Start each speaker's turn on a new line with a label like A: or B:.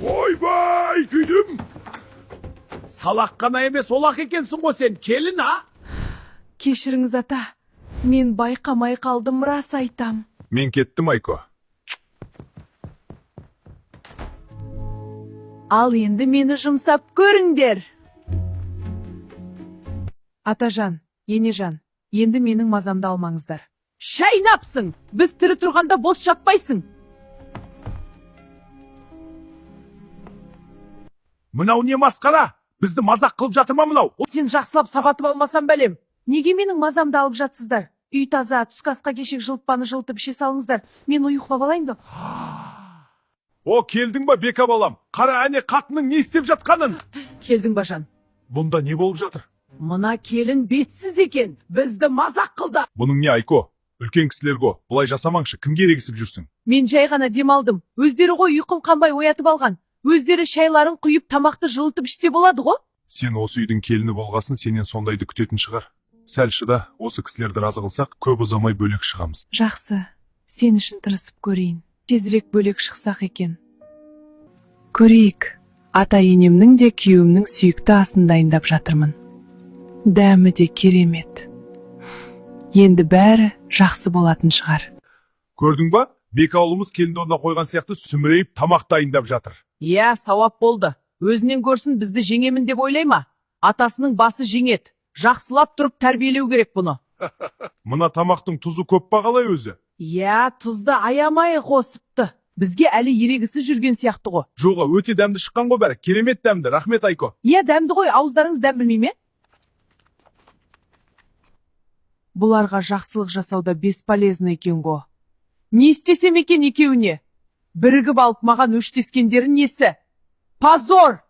A: Ойбай, күйдім. Салақ қана емес, олақ екенсің ғой сен, келін, а?
B: Кешіріңіз ата, мен байқамай қалдым, рас айтам.
A: Мен кеттім, Айко.
B: Ал енді мені жұмсап көріңдер. Атажан, енежан, енді менің мазамды алмаңыздар. Шайнапсың, біз тірі тұрғанда бос жатпайсың.
A: Мынау не масқара? Бізді мазақ қылып жатыр ма мынау?
B: Сен жақсылап сабатып алмасам бәлем. Неге менің мазамды алып жатсыздар? Үй таза, түскі асқа кешек жылытпаны жылытып іше салыңыздар. Мен ұйықтап алайын да.
A: О, келдің ба бека балам? Қара, әне қатының не істеп жатқанын?
B: Келдің ба жан?
A: Бұнда не болып жатыр?
B: Мына келін бетсіз екен, бізді мазақ қылды.
A: Бұның не, Айко? Үлкен кісілер го, бұлай жасамаңшы, кімге ерегісіп жүрсің?
B: Мен жай ғана демалдым. Өздері ғой ұйқым қанбай оятып алған. Өздері шайларын құйып тамақты жылытып ішсе болады ғой?
A: Сен осы үйдің келіні болғасын, сенен сондайды күтетін шығар. Сәл шыда, осы кісілерді разы қылсақ, көп ұзамай бөлек шығамыз.
B: Жақсы, сен үшін тырысып көрейін. Тезірек бөлек шықсақ екен. Көрейік, ата енемнің де күйеуімнің сүйікті асын дайындап жатырмын. Дәмі де керемет. Енді бәрі жақсы болатын шығар.
A: Көрдің ба? Бек ауылымыз келінді орнына қойған сияқты сүмірейіп тамақ дайындап жатыр.
B: Иә, сауап болды. Өзінен көрсін бізді жеңемін деп ойлай ма? Атасының басы жеңет. Жақсылап тұрып тәрбиелеу керек бұны.
A: Мына тамақтың тұзы көп па қалай өзі?
B: Иә, тұзды аямай қосыпты. Бізге әлі ерегісі жүрген сияқты ғой.
A: Жоға, өте дәмді шыққан ғой бәрі. Керемет дәмді, рахмет Айко.
B: Иә, дәмді ғой, ауыздарыңыз дәм білмей ме? Бұларға жақсылық жасауда бесполезно екен ғой. Не істесем екен екеуіне? Бірігіп алып маған өштескендері несі? Позор!